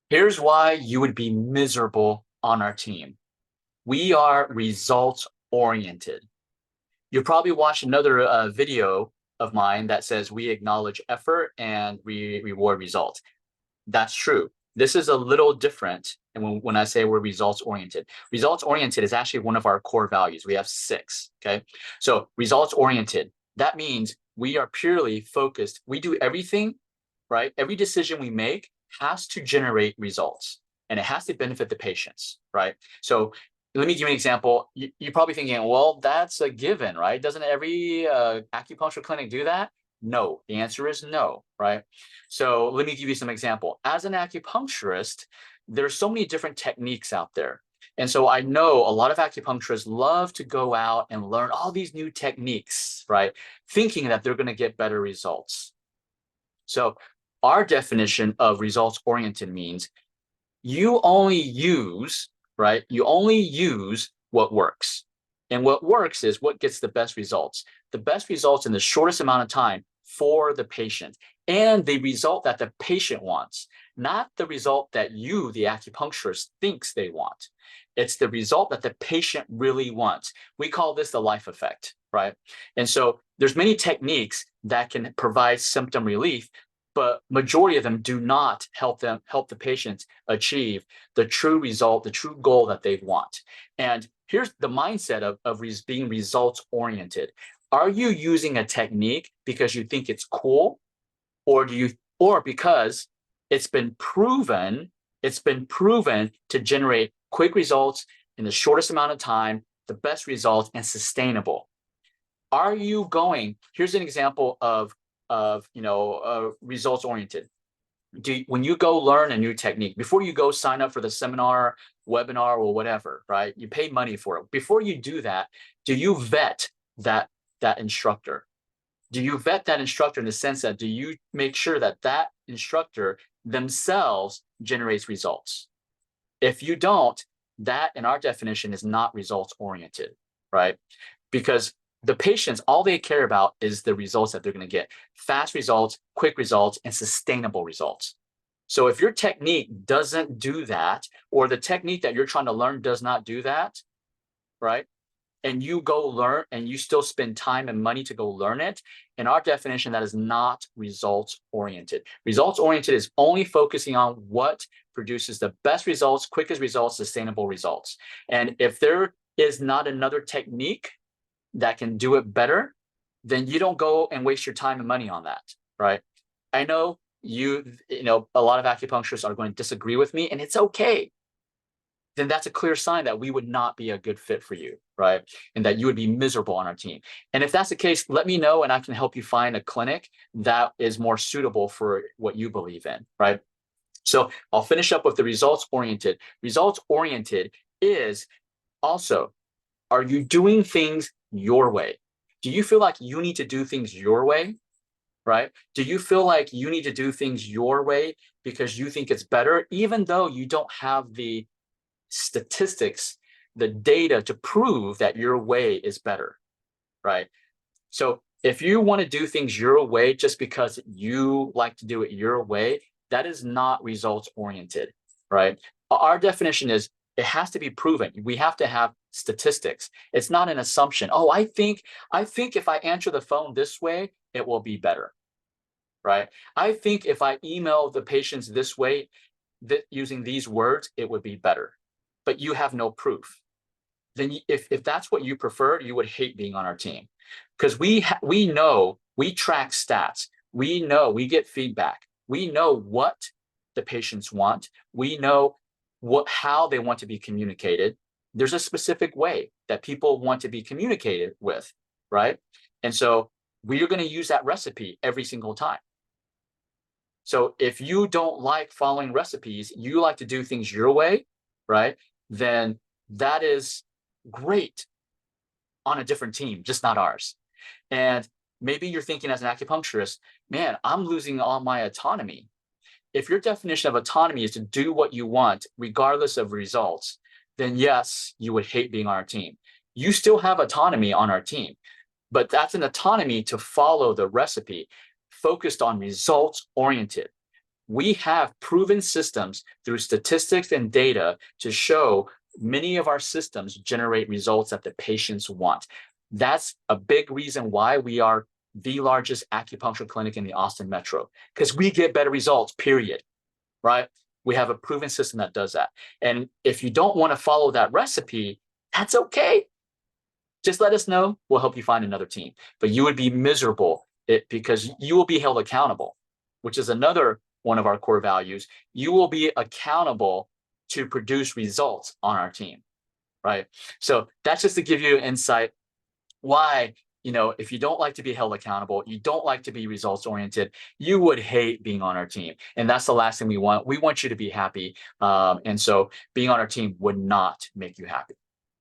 Here's why you would be miserable on our team. We are results oriented. You'll probably watch another video of mine that says we acknowledge effort and we reward results. That's true. This is a little different. And when I say we're results oriented is actually one of our core values. We have six. Okay. So results oriented, that means we are purely focused. We do everything, right? Every decision we make has to generate results and it has to benefit the patients, right? So let me give you an example. You're probably thinking, well, that's a given, right? Doesn't every acupuncture clinic do that? No, the answer is no, right? So let me give you some example. As an acupuncturist, there's so many different techniques out there. And so I know a lot of acupuncturists love to go out and learn all these new techniques, right? Thinking that they're going to get better results. So our definition of results oriented means you only use, right? You only use what works. And what works is what gets the best results in the shortest amount of time for the patient, and the result that the patient wants, not the result that you, the acupuncturist, thinks they want. It's the result that the patient really wants. We call this the life effect, right? And so there's many techniques that can provide symptom relief, but majority of them do not help the patients achieve the true result, the true goal that they want. And here's the mindset of being results oriented. Are you using a technique because you think it's cool, or because it's been proven to generate quick results in the shortest amount of time, the best results, and sustainable? Are you going? Here's an example of results oriented. When you go learn a new technique, before you go sign up for the seminar, webinar, or whatever, right? You pay money for it. Before you do that, do you vet that instructor? Do you vet that instructor in the sense that do you make sure that that instructor themselves generates results? If you don't, that in our definition is not results oriented, right? Because the patients, all they care about is the results that they're going to get: fast results, quick results, and sustainable results. So if your technique doesn't do that, or the technique that you're trying to learn does not do that, right? And you go learn and you still spend time and money to go learn it, in our definition, that is not results oriented. Results oriented is only focusing on what produces the best results, quickest results, sustainable results. And if there is not another technique that can do it better, then you don't go and waste your time and money on that, right? I know a lot of acupuncturists are going to disagree with me, and it's okay. Then that's a clear sign that we would not be a good fit for you, right? And that you would be miserable on our team. And if that's the case, let me know and I can help you find a clinic that is more suitable for what you believe in, right? So I'll finish up with the results oriented. Results oriented is also, are you doing things your way? Do you feel like you need to do things your way, right? Do you feel like you need to do things your way because you think it's better, even though you don't have the statistics, the data to prove that your way is better, right? So if you want to do things your way just because you like to do it your way, that is not results oriented, right? Our definition is it has to be proven. We have to have statistics. It's not an assumption. Oh, I think if I answer the phone this way, it will be better, right? I think if I email the patients this way, using these words, it would be better. But you have no proof. Then if that's what you prefer, you would hate being on our team, because we know, we track stats. We know, we get feedback. We know what the patients want. We know how they want to be communicated. There's a specific way that people want to be communicated with, right? And so we are going to use that recipe every single time. So if you don't like following recipes, you like to do things your way, right? Then that is great on a different team, just not ours. And maybe you're thinking as an acupuncturist, man, I'm losing all my autonomy. If your definition of autonomy is to do what you want, regardless of results, then yes, you would hate being on our team. You still have autonomy on our team, but that's an autonomy to follow the recipe, focused on results oriented. We have proven systems through statistics and data to show many of our systems generate results that the patients want. That's a big reason why we are the largest acupuncture clinic in the Austin metro, because we get better results, period, right? We have a proven system that does that. And if you don't want to follow that recipe, that's okay. Just let us know. We'll help you find another team. But you would be miserable because you will be held accountable, which is another one of our core values. You will be accountable to produce results on our team, right? So that's just to give you an insight why, if you don't like to be held accountable, you don't like to be results oriented, you would hate being on our team. And that's the last thing we want. We want you to be happy. And so being on our team would not make you happy.